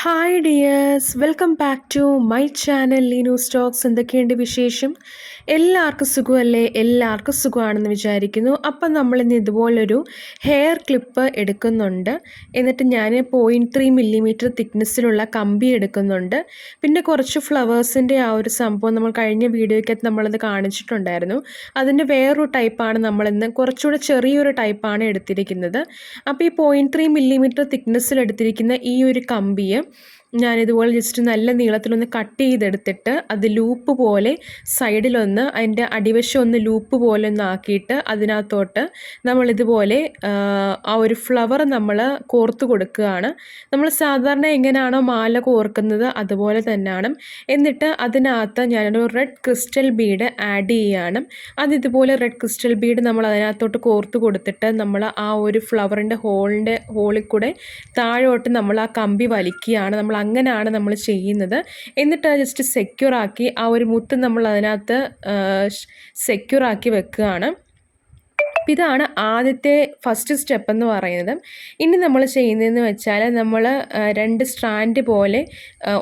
Hi dears, welcome back to my channel Leenu stocks. എന്തൊക്കെയുണ്ട് വിശേഷം? എല്ലാവർക്കും സുഖമല്ലേ? എല്ലാവർക്കും സുഖമാണെന്ന് വിചാരിക്കുന്നു. അപ്പം നമ്മളിന്ന് ഇതുപോലൊരു ഹെയർ ക്ലിപ്പ് എടുക്കുന്നുണ്ട്. എന്നിട്ട് ഞാൻ 0.3 മില്ലിമീറ്റർ തിക്നെസ്സിലുള്ള കമ്പി എടുക്കുന്നുണ്ട്. പിന്നെ കുറച്ച് ഫ്ലവേഴ്സിൻ്റെ ആ ഒരു സംഭവം നമ്മൾ കഴിഞ്ഞ വീഡിയോയ്ക്കകത്ത് നമ്മളത് കാണിച്ചിട്ടുണ്ടായിരുന്നു. അതിൻ്റെ വേറൊരു ടൈപ്പാണ് നമ്മളിന്ന്, കുറച്ചുകൂടെ ചെറിയൊരു ടൈപ്പാണ് എടുത്തിരിക്കുന്നത്. അപ്പോൾ ഈ 0.3 മില്ലിമീറ്റർ തിക്നെസ്സിൽ എടുത്തിരിക്കുന്ന ഈ ഒരു കമ്പിയെ ഞാനിതുപോലെ ജസ്റ്റ് നല്ല നീളത്തിലൊന്ന് കട്ട് ചെയ്തെടുത്തിട്ട് അത് ലൂപ്പ് പോലെ സൈഡിലൊന്ന് അതിൻ്റെ അടിവശം ഒന്ന് ലൂപ്പ് പോലെ ഒന്ന് ആക്കിയിട്ട് അതിനകത്തോട്ട് നമ്മളിതുപോലെ ആ ഒരു ഫ്ലവർ നമ്മൾ കോർത്ത് കൊടുക്കുകയാണ്. നമ്മൾ സാധാരണ എങ്ങനെയാണോ മാല കോർക്കുന്നത് അതുപോലെ തന്നെയാണ്. എന്നിട്ട് അതിനകത്ത് ഞാനൊരു റെഡ് ക്രിസ്റ്റൽ ബീഡ് ആഡ് ചെയ്യുകയാണ്. അതിതുപോലെ റെഡ് ക്രിസ്റ്റൽ ബീഡ് നമ്മൾ അതിനകത്തോട്ട് കോർത്ത് കൊടുത്തിട്ട് നമ്മൾ ആ ഒരു ഫ്ലവറിൻ്റെ ഹോളിൽ കൂടെ താഴോട്ട് നമ്മൾ ആ കമ്പി വലിക്കുകയാണ്. നമ്മൾ അങ്ങനെയാണ് നമ്മൾ ചെയ്യുന്നത്. എന്നിട്ട് അത് ജസ്റ്റ് സെക്യൂറാക്കി ആ ഒരു മുത്ത് നമ്മൾ അതിനകത്ത് സെക്യൂറാക്കി വെക്കുകയാണ്. ഇതാണ് ആദ്യത്തെ ഫസ്റ്റ് സ്റ്റെപ്പ് എന്ന് പറയുന്നത്. ഇനി നമ്മൾ ചെയ്യുന്നതെന്ന് വെച്ചാൽ നമ്മൾ 2 സ്ട്രാൻഡ് പോലെ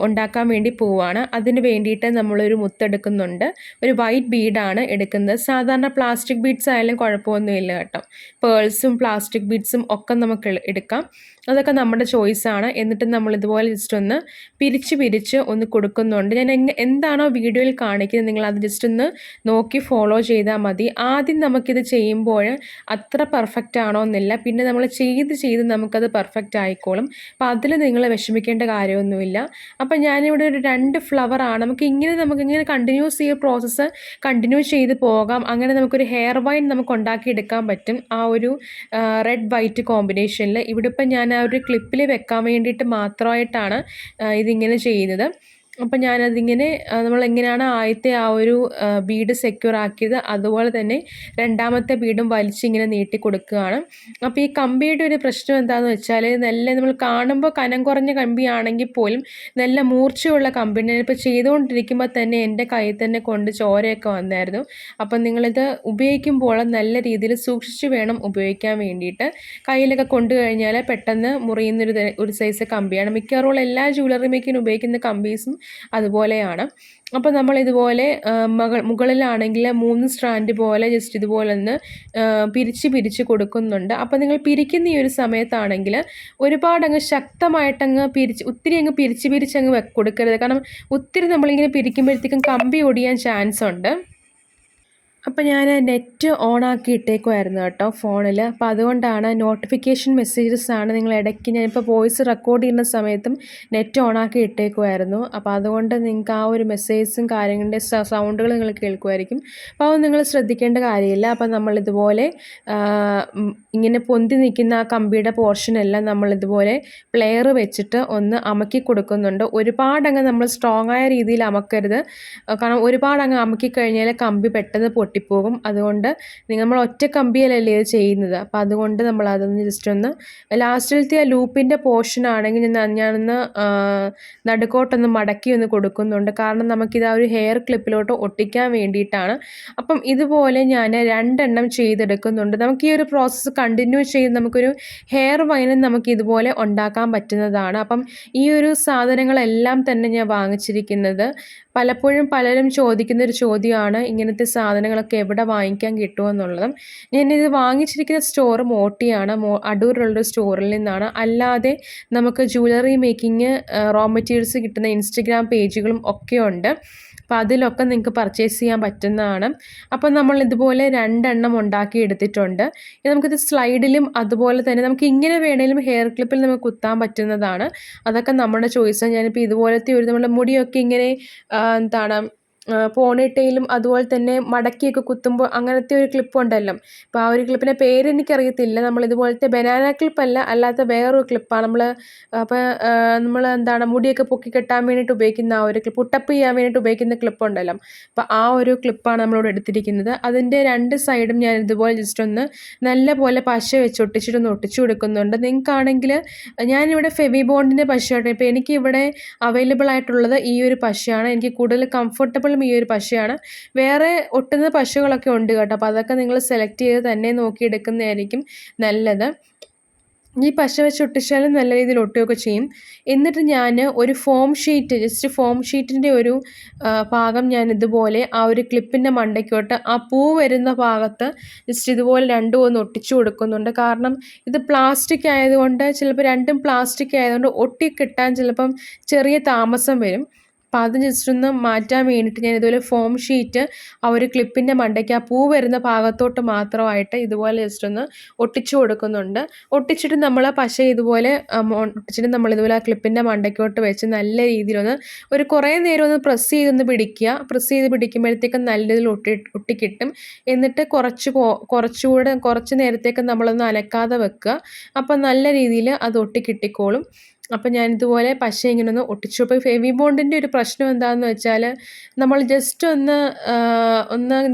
ഉണ്ടാക്കാൻ വേണ്ടി പോവുകയാണ്. അതിന് വേണ്ടിയിട്ട് നമ്മളൊരു മുത്തെടുക്കുന്നുണ്ട്. ഒരു വൈറ്റ് ബീഡാണ് എടുക്കുന്നത്. സാധാരണ പ്ലാസ്റ്റിക് ബീഡ്സ് ആയാലും കുഴപ്പമൊന്നുമില്ല കേട്ടോ. പേൾസും പ്ലാസ്റ്റിക് ബീഡ്സും ഒക്കെ നമുക്ക് എടുക്കാം. അതൊക്കെ നമ്മുടെ ചോയ്സാണ്. എന്നിട്ട് നമ്മളിതുപോലെ ജസ്റ്റ് ഒന്ന് പിരിച്ച് ഒന്ന് കൊടുക്കുന്നുണ്ട്. ഞാൻ എന്താണോ വീഡിയോയിൽ കാണിക്കുന്നത് നിങ്ങളത് ജസ്റ്റ് ഒന്ന് നോക്കി ഫോളോ ചെയ്താൽ മതി. ആദ്യം നമുക്കിത് ചെയ്യുമ്പോൾ അത്ര പെർഫെക്റ്റ് ആണോ എന്നില്ല, പിന്നെ നമ്മൾ ചെയ്ത് നമുക്കത് പെർഫെക്റ്റ് ആയിക്കോളും. അപ്പോൾ അതിൽ നിങ്ങൾ വിഷമിക്കേണ്ട കാര്യമൊന്നുമില്ല. അപ്പം ഞാനിവിടെ ഒരു 2 ഫ്ലവറാണ്. നമുക്കിങ്ങനെ കണ്ടിന്യൂസ് ഈ പ്രോസസ്സ് കണ്ടിന്യൂ ചെയ്ത് പോകാം. അങ്ങനെ നമുക്കൊരു ഹെയർ വൈൻ നമുക്ക് ഉണ്ടാക്കിയെടുക്കാൻ പറ്റും ആ ഒരു റെഡ് വൈറ്റ് കോമ്പിനേഷനിൽ. ഇവിടെ ഇപ്പം ഞാൻ ആ ഒരു ക്ലിപ്പിൽ വെക്കാൻ വേണ്ടിയിട്ട് മാത്രമായിട്ടാണ് ഇതിങ്ങനെ ചെയ്യുന്നത്. അപ്പം ഞാനതിങ്ങനെ നമ്മളെങ്ങനെയാണ് ആദ്യത്തെ ആ ഒരു ബീഡ് സെക്യൂർ ആക്കിയത് അതുപോലെ തന്നെ രണ്ടാമത്തെ ബീഡും വലിച്ചിങ്ങനെ നീട്ടി കൊടുക്കുകയാണ്. അപ്പോൾ ഈ കമ്പിയുടെ ഒരു പ്രശ്നം എന്താണെന്ന് വെച്ചാൽ നല്ല നമ്മൾ കാണുമ്പോൾ കനം കുറഞ്ഞ കമ്പിയാണെങ്കിൽ പോലും നല്ല മൂർച്ചയുള്ള കമ്പി. ഞാനിപ്പോൾ ചെയ്തുകൊണ്ടിരിക്കുമ്പോൾ തന്നെ എൻ്റെ കയ്യിൽ തന്നെ കൊണ്ട് ചോരയൊക്കെ വന്നായിരുന്നു. അപ്പം നിങ്ങളിത് ഉപയോഗിക്കുമ്പോൾ നല്ല രീതിയിൽ സൂക്ഷിച്ച് വേണം ഉപയോഗിക്കാൻ വേണ്ടിയിട്ട്. കയ്യിലൊക്കെ കൊണ്ടു കഴിഞ്ഞാൽ പെട്ടെന്ന് മുറിയുന്നൊരു സൈസ് കമ്പിയാണ്. മിക്കവാറും എല്ലാ ജ്വല്ലറി മേക്കിങ്ങിന് ഉപയോഗിക്കുന്ന കമ്പീസും അതുപോലെയാണ്. അപ്പോൾ നമ്മളിതുപോലെ മുകളിലാണെങ്കിൽ 3 സ്ട്രാൻഡ് പോലെ ജസ്റ്റ് ഇതുപോലെ ഒന്ന് പിരിച്ച് കൊടുക്കുന്നുണ്ട്. അപ്പോൾ നിങ്ങൾ പിരിക്കുന്ന ഈ ഒരു സമയത്താണെങ്കിൽ ഒരുപാടങ്ങ് ശക്തമായിട്ടങ്ങ് ഒത്തിരി അങ്ങ് പിരിച്ചങ്ങ് കൊടുക്കരുത്. കാരണം ഒത്തിരി നമ്മളിങ്ങനെ പിരിക്കുമ്പോഴത്തേക്കും കമ്പി ഒടിയാൻ ചാൻസ് ഉണ്ട്. അപ്പോൾ ഞാൻ നെറ്റ് ഓണാക്കി ഇട്ടേക്കുമായിരുന്നു കേട്ടോ ഫോണിൽ. അപ്പോൾ അതുകൊണ്ടാണ് നോട്ടിഫിക്കേഷൻ മെസ്സേജസ് ആണ് നിങ്ങൾ ഇടയ്ക്ക് ഞാനിപ്പോൾ വോയിസ് റെക്കോർഡ് ചെയ്യുന്ന സമയത്തും നെറ്റ് ഓണാക്കി ഇട്ടേക്കുമായിരുന്നു. അപ്പോൾ അതുകൊണ്ട് നിങ്ങൾക്ക് ആ ഒരു മെസ്സേജസും കാര്യങ്ങളുടെ സൗണ്ടുകൾ നിങ്ങൾ കേൾക്കുമായിരിക്കും. അപ്പോൾ അത് നിങ്ങൾ ശ്രദ്ധിക്കേണ്ട കാര്യമില്ല. അപ്പോൾ നമ്മളിതുപോലെ ഇങ്ങനെ പൊന്തി നിൽക്കുന്ന ആ കമ്പിയുടെ പോർഷനെല്ലാം നമ്മളിതുപോലെ പ്ലെയർ വെച്ചിട്ട് ഒന്ന് അമക്കി കൊടുക്കുന്നുണ്ട്. ഒരുപാടങ്ങ് നമ്മൾ സ്ട്രോങ് ആയ രീതിയിൽ അമക്കരുത്. കാരണം ഒരുപാടങ്ങ് അമക്കി കഴിഞ്ഞാൽ കമ്പി പെട്ടെന്ന് പൊട്ടിപ്പോകും. അതുകൊണ്ട് നമ്മൾ ഒറ്റ കമ്പിയിലല്ലേ ഇത് ചെയ്യുന്നത്. അപ്പോൾ അതുകൊണ്ട് നമ്മൾ അതൊന്ന് ജസ്റ്റ് ഒന്ന് ലാസ്റ്റിലത്തെ ആ ലൂപ്പിൻ്റെ പോർഷൻ ആണെങ്കിൽ ഞാനൊന്ന് നടുക്കോട്ടൊന്ന് മടക്കി ഒന്ന് കൊടുക്കുന്നുണ്ട്. കാരണം നമുക്കിത് ആ ഒരു ഹെയർ ക്ലിപ്പിലോട്ട് ഒട്ടിക്കാൻ വേണ്ടിയിട്ടാണ്. അപ്പം ഇതുപോലെ ഞാൻ 2 ചെയ്തെടുക്കുന്നുണ്ട്. നമുക്ക് ഈ ഒരു പ്രോസസ്സ് കണ്ടിന്യൂ ചെയ്ത് നമുക്കൊരു ഹെയർ വൈനും നമുക്ക് ഇതുപോലെ ഉണ്ടാക്കാൻ പറ്റുന്നതാണ്. അപ്പം ഈ ഒരു സാധനങ്ങളെല്ലാം തന്നെ ഞാൻ വാങ്ങിച്ചിരിക്കുന്നത് പലപ്പോഴും പലരും ചോദിക്കുന്നൊരു ചോദ്യമാണ് ഇങ്ങനത്തെ സാധനങ്ങളൊക്കെ എവിടെ വാങ്ങിക്കാൻ കിട്ടുമെന്നുള്ളത്. ഞാനിത് വാങ്ങിച്ചിരിക്കുന്ന സ്റ്റോർ മോട്ടിയാണ്. അടൂരിലുള്ളൊരു സ്റ്റോറിൽ നിന്നാണ്. അല്ലാതെ നമുക്ക് ജ്വല്ലറി മേക്കിങ് റോ മെറ്റീരിയൽസ് കിട്ടുന്ന ഇൻസ്റ്റഗ്രാം പേജുകളും ഒക്കെ ഉണ്ട്. അപ്പോൾ അതിലൊക്കെ നിങ്ങൾക്ക് പർച്ചേസ് ചെയ്യാൻ പറ്റുന്നതാണ്. അപ്പോൾ നമ്മൾ ഇതുപോലെ 2 ഉണ്ടാക്കി എടുത്തിട്ടുണ്ട്. നമുക്കിത് സ്ലൈഡിലും അതുപോലെ തന്നെ നമുക്ക് ഇങ്ങനെ വേണേലും ഹെയർ ക്ലിപ്പിൽ നമുക്ക് കുത്താൻ പറ്റുന്നതാണ്. അതൊക്കെ നമ്മുടെ ചോയ്സാണ്. ഞാനിപ്പോൾ ഇതുപോലത്തെ നമ്മുടെ മുടിയൊക്കെ ഇങ്ങനെ എന്താണ് പോണിടെയിലും അതുപോലെ തന്നെ മടക്കിയൊക്കെ കുത്തുമ്പോൾ അങ്ങനത്തെ ഒരു ക്ലിപ്പുണ്ടല്ലോ. അപ്പോൾ ആ ഒരു ക്ലിപ്പിൻ്റെ പേരെനിക്കറിയത്തില്ല. നമ്മളിതുപോലത്തെ ബനാന ക്ലിപ്പല്ല, അല്ലാത്ത വേറൊരു ക്ലിപ്പാണ്. നമ്മൾ മുടിയൊക്കെ പൊക്കി കെട്ടാൻ വേണ്ടിയിട്ട് ഉപയോഗിക്കുന്ന ആ ഒരു ക്ലിപ്പ്, പുട്ടപ്പ് ചെയ്യാൻ വേണ്ടിയിട്ട് ഉപയോഗിക്കുന്ന ക്ലിപ്പുണ്ടല്ലോ. അപ്പോൾ ആ ഒരു ക്ലിപ്പാണ് നമ്മളിവിടെ എടുത്തിരിക്കുന്നത്. അതിൻ്റെ 2 സൈഡും ഞാൻ ഇതുപോലെ ജസ്റ്റ് ഒന്ന് നല്ല പോലെ പശ വെച്ച് ഒട്ടിച്ചിട്ടൊന്ന് ഒട്ടിച്ചു കൊടുക്കുന്നുണ്ട്. നിങ്ങൾക്കാണെങ്കിൽ ഞാനിവിടെ ഫെവി ബോണ്ടിൻ്റെ പശയാണ്. ഇപ്പോൾ എനിക്കിവിടെ അവൈലബിൾ ആയിട്ടുള്ളത് ഈ ഒരു പശയാണ്. എനിക്ക് കൂടുതൽ കംഫർട്ടബിൾ ഈ ഒരു പശയാണ്. വേറെ ഒട്ടുന്ന പശകളൊക്കെ ഉണ്ട് കേട്ടോ. അപ്പോൾ അതൊക്കെ നിങ്ങൾ സെലക്ട് ചെയ്ത് തന്നെ നോക്കി എടുക്കുന്നതായിരിക്കും നല്ലത്. ഈ പശ വെച്ച് ഒട്ടിച്ചാലും നല്ല രീതിയിൽ ഒട്ടുകയൊക്കെ ചെയ്യും. എന്നിട്ട് ഞാൻ ഒരു ഫോം ഷീറ്റ്, ജസ്റ്റ് ഫോം ഷീറ്റിൻ്റെ ഒരു ഭാഗം ഞാൻ ഇതുപോലെ ആ ഒരു ക്ലിപ്പിൻ്റെ മണ്ടയ്ക്കോട്ട് ആ പൂ വരുന്ന ഭാഗത്ത് ജസ്റ്റ് ഇതുപോലെ രണ്ടും ഒന്ന് ഒട്ടിച്ചു കൊടുക്കുന്നുണ്ട്. കാരണം ഇത് പ്ലാസ്റ്റിക് ആയതുകൊണ്ട്, ചിലപ്പോൾ രണ്ടും പ്ലാസ്റ്റിക് ആയതുകൊണ്ട് ഒട്ടിക്കിട്ടാൻ ചിലപ്പം ചെറിയ താമസം വരും. അപ്പോൾ അത് ജസ്റ്റ് ഒന്ന് മാറ്റാൻ വേണ്ടിയിട്ട് ഞാൻ ഇതുപോലെ ഫോം ഷീറ്റ് ആ ഒരു ക്ലിപ്പിൻ്റെ മണ്ടയ്ക്ക് ആ പൂ വരുന്ന ഭാഗത്തോട്ട് മാത്രമായിട്ട് ഇതുപോലെ ജസ്റ്റ് ഒന്ന് ഒട്ടിച്ചു കൊടുക്കുന്നുണ്ട്. ഒട്ടിച്ചിട്ട് നമ്മൾ പശ ഇതുപോലെ ഒട്ടിച്ചിട്ട് നമ്മളിതുപോലെ ആ ക്ലിപ്പിൻ്റെ മണ്ടയ്ക്കോട്ട് വെച്ച് നല്ല രീതിയിലൊന്ന് ഒരു കുറേ നേരം ഒന്ന് പ്രസ് ചെയ്തൊന്ന് പിടിക്കുക. പ്രസ് ചെയ്ത് പിടിക്കുമ്പോഴത്തേക്കും നല്ല രീതിയിൽ ഒട്ടിക്കിട്ടും. എന്നിട്ട് കുറച്ച് നേരത്തേക്ക് നമ്മളൊന്ന് അനക്കാതെ വെക്കുക. അപ്പം നല്ല രീതിയിൽ അത് ഒട്ടിക്കിട്ടിക്കോളും. അപ്പം ഞാനിതുപോലെ പശ ഇങ്ങനെ ഒന്ന് ഒട്ടിച്ചു. അപ്പോൾ ഫെവി ബോണ്ടിൻ്റെ ഒരു പ്രശ്നം എന്താണെന്ന് വെച്ചാൽ, നമ്മൾ ജസ്റ്റ് ഒന്ന്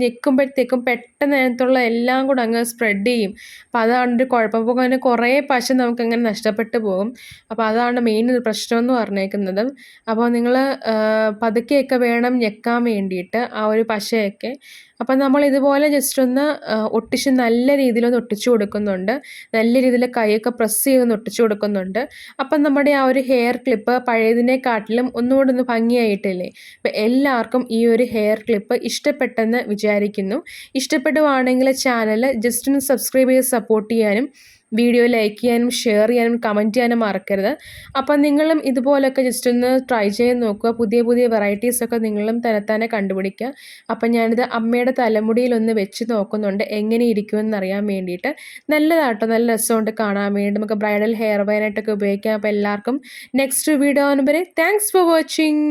ഞെക്കുമ്പോഴത്തേക്കും പെട്ടെന്ന് അതിനകത്തുള്ള എല്ലാം കൂടെ അങ്ങ് സ്പ്രെഡ് ചെയ്യും. അപ്പോൾ അതാണ് ഒരു കുഴപ്പം. അപ്പോൾ അങ്ങനെ കുറേ പശ നമുക്കങ്ങനെ നഷ്ടപ്പെട്ടു പോകും. അപ്പോൾ അതാണ് മെയിൻ ഒരു പ്രശ്നം എന്ന് പറഞ്ഞേക്കുന്നത്. അപ്പോൾ നിങ്ങൾ പതുക്കെയൊക്കെ വേണം ഞെക്കാൻ വേണ്ടിയിട്ട് ആ ഒരു പശയൊക്കെ. അപ്പം നമ്മൾ ഇതുപോലെ ജസ്റ്റ് ഒന്ന് ഒട്ടിച്ച് നല്ല രീതിയിലൊന്ന് ഒട്ടിച്ചു കൊടുക്കുന്നുണ്ട്. നല്ല രീതിയിൽ കൈയൊക്കെ പ്രസ് ചെയ്തൊന്ന് ഒട്ടിച്ചു കൊടുക്കുന്നുണ്ട്. അപ്പം നമ്മുടെ ആ ഒരു ഹെയർ ക്ലിപ്പ് പഴയതിനെക്കാട്ടിലും ഒന്നുകൂടെ ഒന്ന് ഭംഗിയായിട്ടില്ലേ? അപ്പം എല്ലാവർക്കും ഈ ഒരു ഹെയർ ക്ലിപ്പ് ഇഷ്ടപ്പെട്ടെന്ന് വിചാരിക്കുന്നു. ഇഷ്ടപ്പെടുവാണെങ്കിൽ ചാനൽ ജസ്റ്റ് ഒന്ന് സബ്സ്ക്രൈബ് ചെയ്ത് സപ്പോർട്ട് ചെയ്യാനും വീഡിയോ ലൈക്ക് ചെയ്യാനും ഷെയർ ചെയ്യാനും കമൻറ്റ് ചെയ്യാനും മറക്കരുത്. അപ്പം നിങ്ങളും ഇതുപോലൊക്കെ ജസ്റ്റ് ഒന്ന് ട്രൈ ചെയ്ത് നോക്കുക. പുതിയ പുതിയ വെറൈറ്റീസൊക്കെ നിങ്ങളും തന്നെത്താനെ കണ്ടുപിടിക്കുക. അപ്പം ഞാനിത് അമ്മയുടെ തലമുടിയിലൊന്ന് വെച്ച് നോക്കുന്നുണ്ട് എങ്ങനെ ഇരിക്കുമെന്ന് അറിയാൻ വേണ്ടിയിട്ട്. നല്ലതാട്ടോ, നല്ല രസമുണ്ട് കാണാൻ വേണ്ടി. നമുക്ക് ബ്രൈഡൽ ഹെയർ വയനായിട്ടൊക്കെ ഉപയോഗിക്കാം. അപ്പോൾ എല്ലാവർക്കും നെക്സ്റ്റ് വീഡിയോ ആകുമ്പോൾ താങ്ക്സ് ഫോർ വാച്ചിങ്.